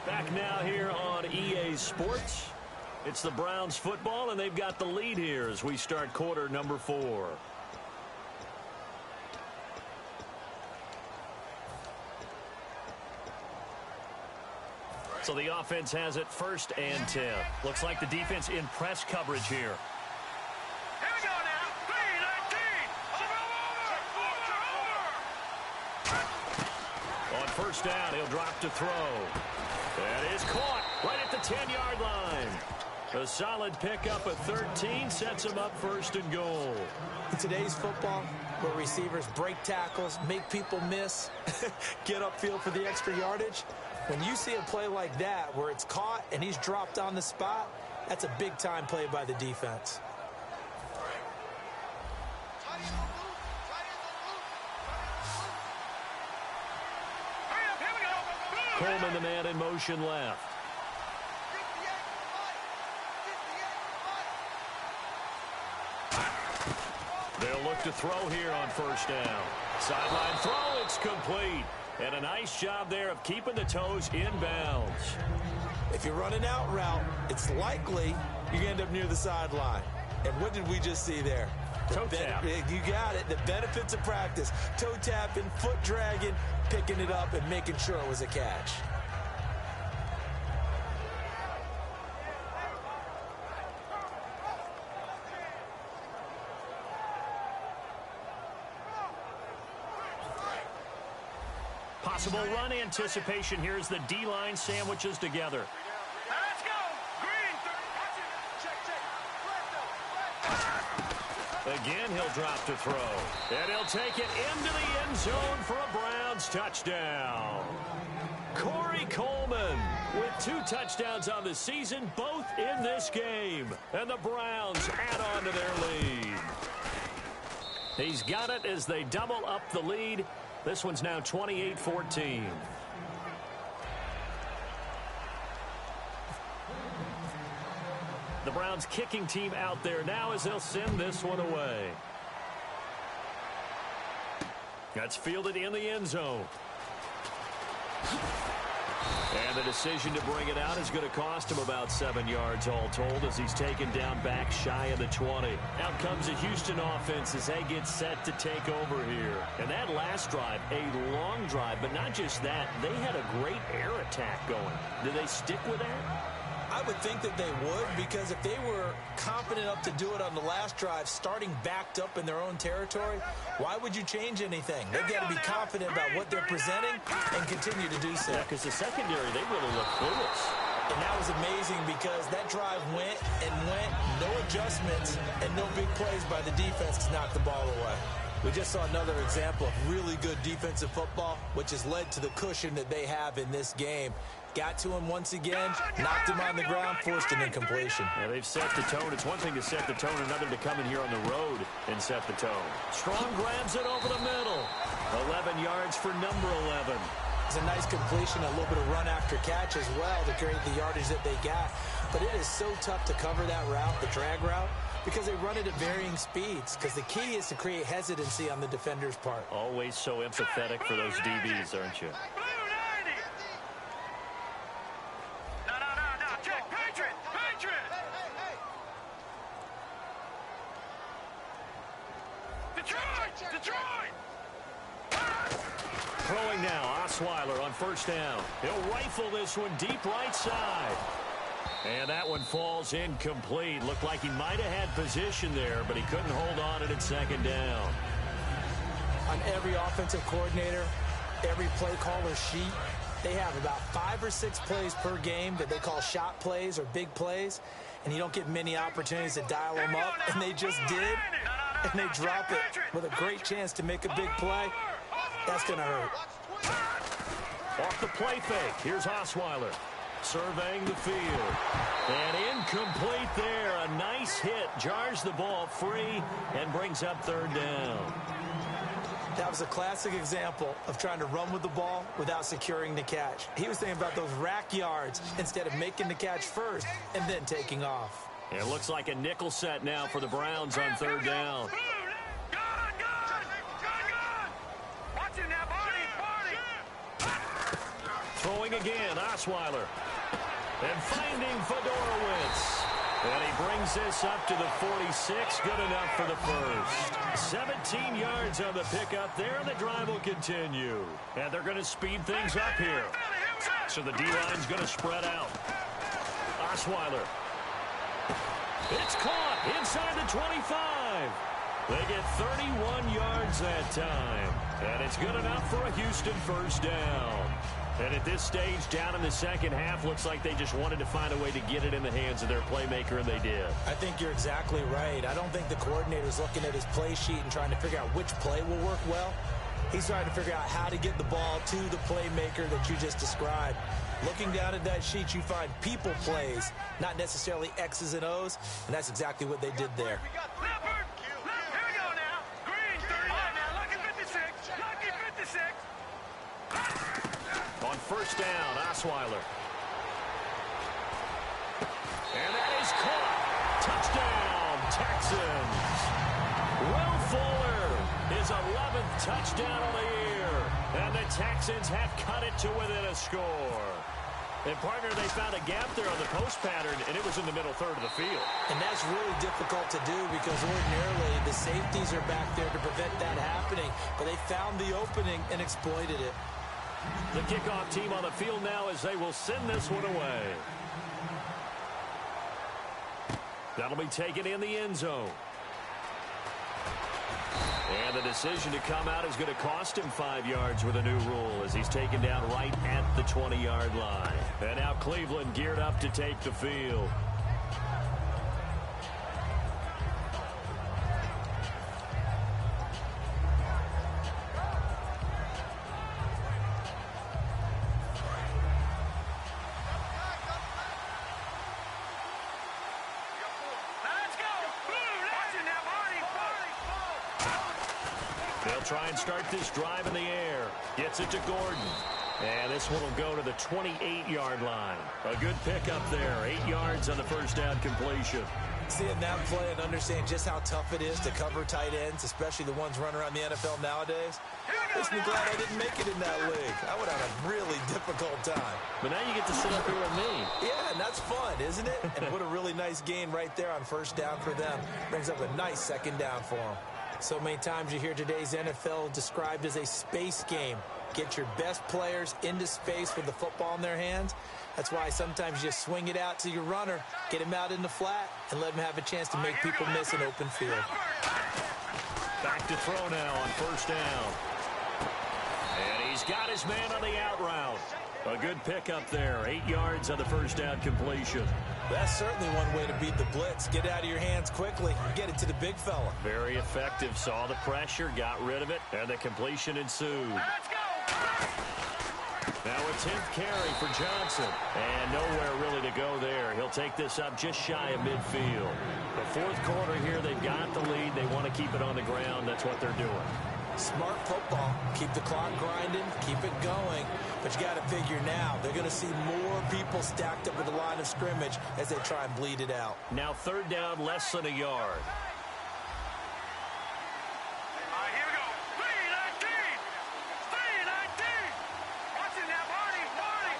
Back now here on EA Sports. It's the Browns football, and they've got the lead here as we start quarter number 4. So the offense has it 1st and 10. Looks like the defense in press coverage here.
Here we go now. 3-19. Over.
On 1st down, he'll drop to throw. That is caught right at the 10-yard line. A solid pickup at 13 sets him up 1st and goal.
In today's football, where receivers break tackles, make people miss, get upfield for the extra yardage, when you see a play like that where it's caught and he's dropped on the spot, that's a big-time play by the defense.
Coleman, the man in motion left. They'll look to throw here on 1st down. Sideline throw, it's complete. And a nice job there of keeping the toes in bounds.
If you're running out route, it's likely you're going to end up near the sideline. And what did we just see there?
Toe tap.
You got it. The benefits of practice. Toe tapping, foot dragging, picking it up, and making sure it was a catch.
Possible run anticipation here as the D-line sandwiches together.
Now let's go. Green. Check.
Again, he'll drop to throw. And he'll take it into the end zone for a Browns touchdown. Corey Coleman with 2 touchdowns on the season, both in this game. And the Browns add on to their lead. He's got it as they double up the lead. This one's now 28-14. The Browns kicking team out there now as they'll send this one away. That's fielded in the end zone. And the decision to bring it out is going to cost him about 7 yards all told as he's taken down back shy of the 20. Out comes the Houston offense as they get set to take over here. And that last drive, a long drive, but not just that. They had a great air attack going. Do they stick with that?
I would think that they would, because if they were confident enough to do it on the last drive, starting backed up in their own territory, why would you change anything? They've got to be confident about what they're presenting and continue to do so.
Yeah, because the secondary, they really look clueless.
And that was amazing because that drive went, no adjustments, and no big plays by the defense to knock the ball away. We just saw another example of really good defensive football, which has led to the cushion that they have in this game. Got to him once again, knocked him on the ground, forced an incompletion.
Yeah, they've set the tone. It's one thing to set the tone, another to come in here on the road and set the tone. Strong grabs it over the middle. 11 yards for number 11.
It's a nice completion, a little bit of run after catch as well to create the yardage that they got. But it is so tough to cover that route, the drag route, because they run it at varying speeds. Because the key is to create hesitancy on the defender's part.
Always so empathetic for those DBs, aren't you? Throwing now, Osweiler on 1st down. He'll rifle this one deep right side. And that one falls incomplete. Looked like he might have had position there, but he couldn't hold on it at 2nd down.
On every offensive coordinator, every play caller sheet, they have about 5 or 6 plays per game that they call shot plays or big plays, and you don't get many opportunities to dial them up, and they just did, and they drop it with a great chance to make a big play. That's going to hurt.
Off the play fake, here's Osweiler. Surveying the field. And incomplete there. A nice hit. Jars the ball free and brings up 3rd down.
That was a classic example of trying to run with the ball without securing the catch. He was thinking about those rack yards instead of making the catch first and then taking off.
It looks like a nickel set now for the Browns on 3rd down. throwing again, Osweiler. And finding Fedorowicz. And he brings this up to the 46. Good enough for the first. 17 yards on the pickup there, and the drive will continue. And they're going to speed things up here. So the D-line's going to spread out. Osweiler. It's caught inside the 25. They get 31 yards that time. And it's good enough for a Houston first down. And at this stage, down in the second half, looks like they just wanted to find a way to get it in the hands of their playmaker, and they did.
I think you're exactly right. I don't think the coordinator's looking at his play sheet and trying to figure out which play will work well. He's trying to figure out how to get the ball to the playmaker that you just described. Looking down at that sheet, you find people plays, not necessarily X's and O's, and that's exactly what they did there.
On first down, Osweiler. And that is caught. Touchdown, Texans. Will Fuller, his 11th touchdown of the year. And the Texans have cut it to within a score. And, partner, they found a gap there on the post pattern, and it was in the middle third of the field.
And that's really difficult to do because ordinarily the safeties are back there to prevent that happening. But they found the opening and exploited it.
The kickoff team on the field now as they will send this one away. That'll be taken in the end zone. And the decision to come out is going to cost him 5 yards with a new rule as he's taken down right at the 20-yard line. And now Cleveland geared up to take the field. They'll try and start this drive in the air. Gets it to Gordon. And this one will go to the 28-yard line. A good pickup there. 8 yards on the first down completion.
Seeing that play and understand just how tough it is to cover tight ends, especially the ones running around the NFL nowadays, makes me glad I didn't make it in that league. I would have a really difficult time.
But now you get to sit up here with me.
Yeah, and that's fun, isn't it? And what a really nice gain right there on first down for them. Brings up a nice second down for them. So many times you hear today's NFL described as a space game. Get your best players into space with the football in their hands. That's why sometimes you just swing it out to your runner, get him out in the flat, and let him have a chance to make people miss an open field.
Back to throw now on first down. And he's got his man on the out route. A good pickup there. 8 yards on the first down completion.
That's certainly one way to beat the blitz. Get it out of your hands quickly and get it to the big fella.
Very effective. Saw the pressure, got rid of it, and the completion ensued.
Let's go!
Now a 10th carry for Johnson. And nowhere really to go there. He'll take this up just shy of midfield. The fourth quarter here, they've got the lead. They want to keep it on the ground. That's what they're doing.
Smart football. Keep the clock grinding. Keep it going. But you got to figure now, they're going to see more people stacked up at the line of scrimmage as they try and bleed it out.
Now third down, less than a yard.
All right, here we go. 319! 319! Watch it now, Barney! Barney!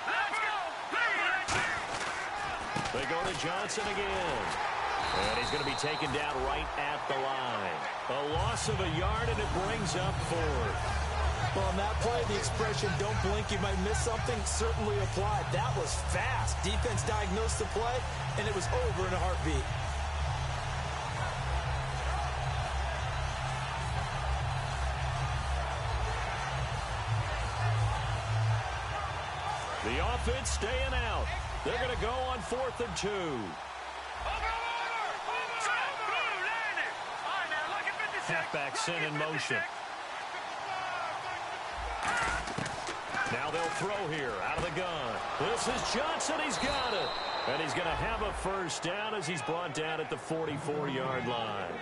Let's go! 319!
They go to Johnson again. And he's going to be taken down right at the line. A loss of a yard, and it brings up fourth.
Well, on that play, the expression, don't blink, you might miss something, certainly applied. That was fast. Defense diagnosed the play, and it was over in a heartbeat.
The offense staying out. They're going to go on 4th and 2. Halfback sent in motion. Now they'll throw here out of the gun. This is Johnson. He's got it. And he's going to have a first down as he's brought down at the 44-yard line.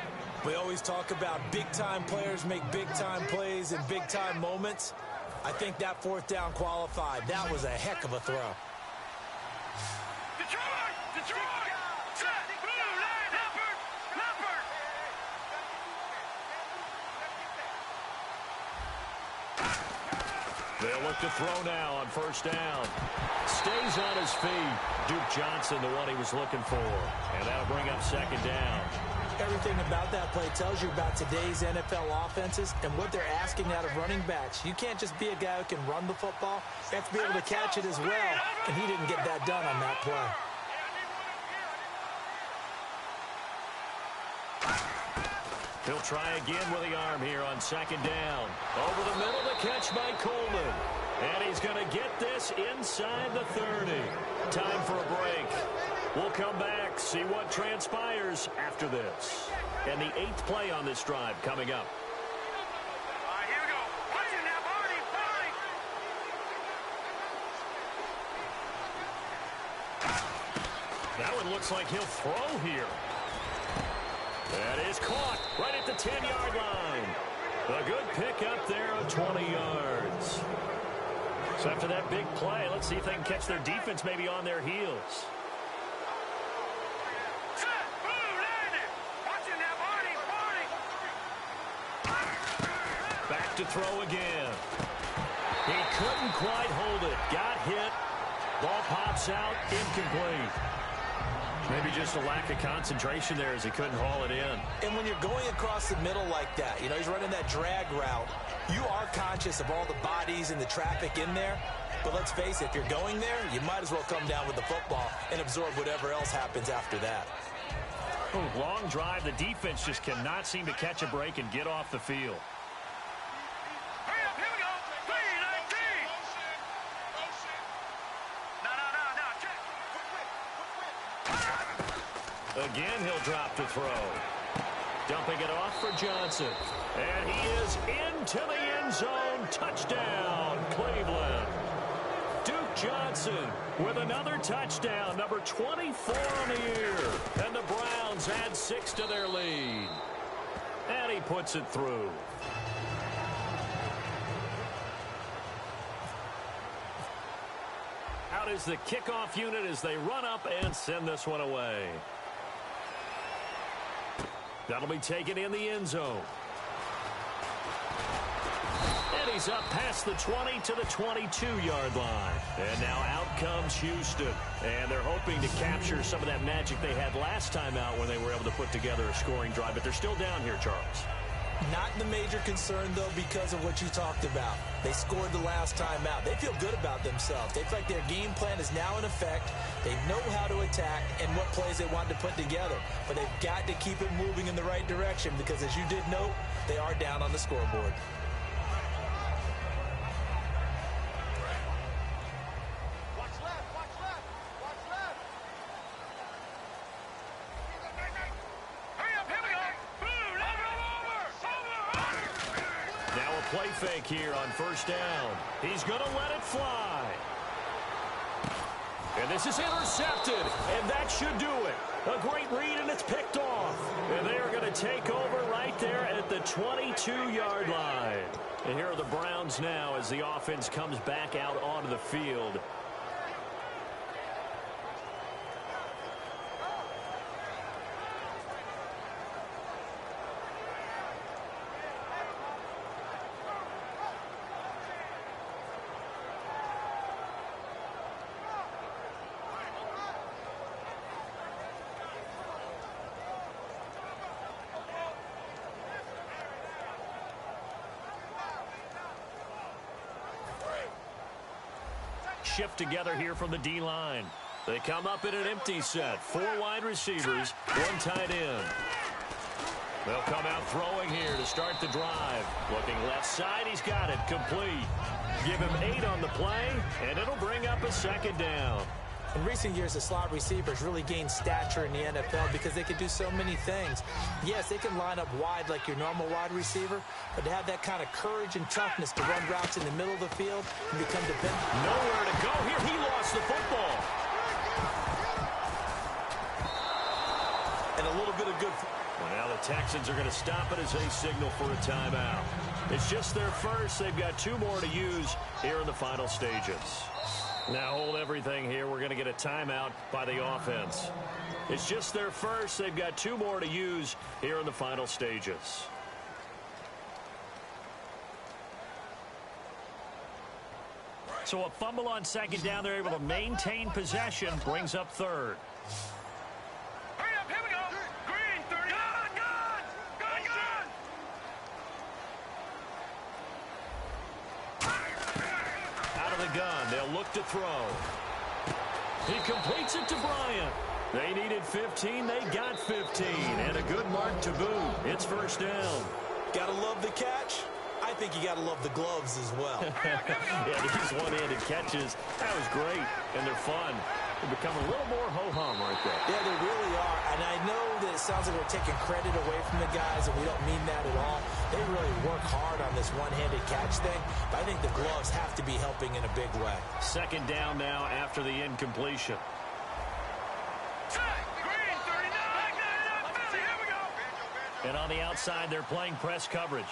We always talk about big-time players make big-time plays in big-time moments. I think that fourth down qualified. That was a heck of a throw.
Detroit! Detroit! Set! Blue line! Leopard! Leopard!
They'll look to throw now on first down. Stays on his feet. Duke Johnson, the one he was looking for. And that'll bring up second down.
Everything about that play tells you about today's NFL offenses and what they're asking out of running backs. You can't just be a guy who can run the football. You have to be able to catch it as well, and he didn't get that done on that play.
He'll try again with the arm here on second down. Over the middle, the catch by Coleman. And he's going to get this inside the 30. Time for a break. We'll come back, see what transpires after this. And the 8th play on this drive coming up.
All right, here we go. Watch it now, Barney.
That one looks like he'll throw here. That is caught right at the 10-yard line. A good pickup there of 20 yards. So after that big play, let's see if they can catch their defense maybe on their heels. Back to throw again. He couldn't quite hold it. Got hit. Ball pops out. Incomplete. Maybe just a lack of concentration there as he couldn't haul it in.
And when you're going across the middle like that, you know, he's running that drag route, you are conscious of all the bodies and the traffic in there. But let's face it, if you're going there, you might as well come down with the football and absorb whatever else happens after that.
Long drive. The defense just cannot seem to catch a break and get off the field.
Hurry up, here we go. 3-19. No.
Again, he'll drop to throw. Dumping it off for Johnson. And he is into the end zone. Touchdown, Cleveland. Duke Johnson with another touchdown, number 24 on the year. And the Browns add 6 to their lead. And he puts it through. Out is the kickoff unit as they run up and send this one away. That'll be taken in the end zone. And he's up past the 20 to the 22-yard line. And now out comes Houston. And they're hoping to capture some of that magic they had last time out when they were able to put together a scoring drive. But they're still down here, Charles.
Not the major concern, though, because of what you talked about. They scored the last time out. They feel good about themselves. They feel like their game plan is now in effect. They know how to attack and what plays they want to put together. But they've got to keep it moving in the right direction because, as you did note, they are down on the scoreboard.
Watch left, watch left, watch left. Hurry up, here we go. Boom, over.
Now a play fake here on first down. He's going to let it fly. And this is intercepted, and that should do it. A great read, and it's picked off. And they are going to take over right there at the 22-yard line. And here are the Browns now as the offense comes back out onto the field. Shift together here from the D-line. They come up in an empty set. 4 wide receivers, 1 tight end. They'll come out throwing here to start the drive. Looking left side, he's got it, complete. Give him 8 on the play, and it'll bring up a second down.
In recent years, the slot receivers really gained stature in the NFL because they can do so many things. Yes, they can line up wide like your normal wide receiver, but to have that kind of courage and toughness to run routes in the middle of the field and become dependent.
Nowhere to go here. He lost the football.
And a little bit of good.
Well, now the Texans are going to stop it as they signal for a timeout. It's just their first. They've got 2 more to use here in the final stages. Now hold everything here. We're going to get a timeout by the offense. It's just their first. They've got 2 more to use here in the final stages. So a fumble on second down. They're able to maintain possession. Brings up third.
Hurry up, here we go. Green, 30. Gun.
Out of the gun. They'll look to throw. He completes it to Bryant. They needed 15. They got 15. And a good mark to boot. It's first down.
Gotta love the catch. I think you gotta love the gloves as well.
Yeah, these one-handed catches, that was great, and they're fun. They become a little more ho-hum, aren't they?
Yeah, they really are. And I know that it sounds like we're taking credit away from the guys, and we don't mean that at all. They really work hard on this one-handed catch thing, but I think the gloves have to be helping in a big way.
Second down now after the incompletion.
Green, 39. Here we go.
And on the outside, they're playing press coverage.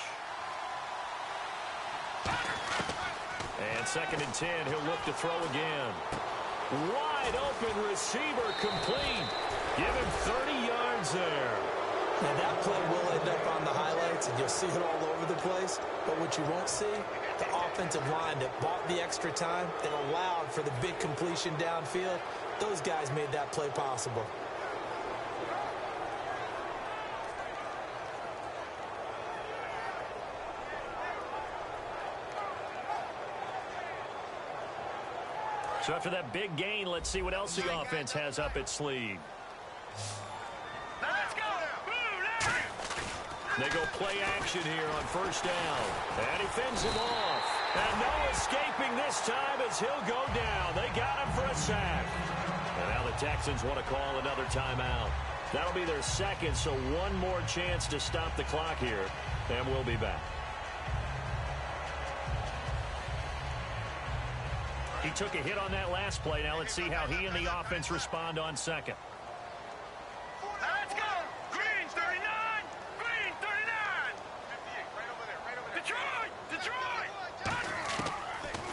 And second and 10, he'll look to throw again. Wide open receiver complete. Give him 30 yards there.
Now that play will end up on the highlights, and you'll see it all over the place. But what you won't see, the offensive line that bought the extra time, that allowed for the big completion downfield, those guys made that play possible.
So after that big gain, let's see what else the offense has up its sleeve.
Let's go.
They go play action here on first down. And he fends him off. And no escaping this time as he'll go down. They got him for a sack. And now the Texans want to call another timeout. That'll be their second, so one more chance to stop the clock here. And we'll be back. He took a hit on that last play. Now let's see how he and the offense respond on second.
Let's go. Green, 39. Green, 39. 58, right over there. Detroit.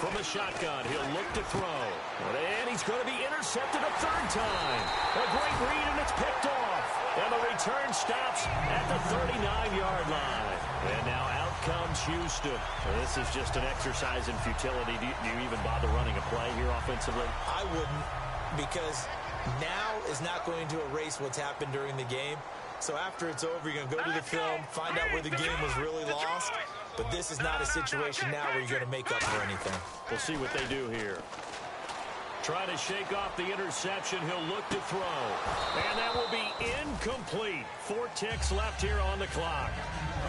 From the shotgun, he'll look to throw. And he's going to be intercepted a third time. A great read, and it's picked off. And the return stops at the 39-yard line. And now out comes Houston. This is just an exercise in futility. Do you even bother running a play here offensively?
I wouldn't, because now is not going to erase what's happened during the game. So after it's over, you're going to go to the film, find out where the game was really lost. But this is not a situation now where you're going to make up for anything.
We'll see what they do here. Trying to shake off the interception. He'll look to throw. And that will be incomplete. 4 ticks left here on the clock.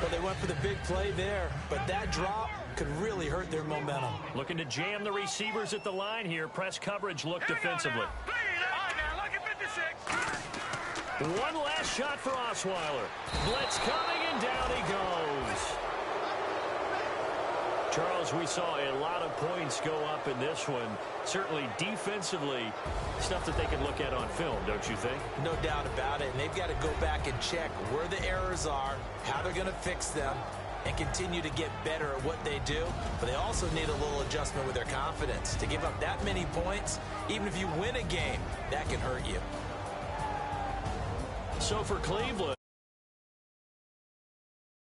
Well, they went for the big play there, but that drop could really hurt their momentum.
Looking to jam the receivers at the line here. Press coverage look defensively.
Look at 56.
One last shot for Osweiler. Blitz coming, and down he goes. Charles, we saw a lot of points go up in this one. Certainly defensively, stuff that they can look at on film, don't you think?
No doubt about it. And they've got to go back and check where the errors are, how they're going to fix them, and continue to get better at what they do. But they also need a little adjustment with their confidence. To give up that many points, even if you win a game, that can hurt you.
So for Cleveland,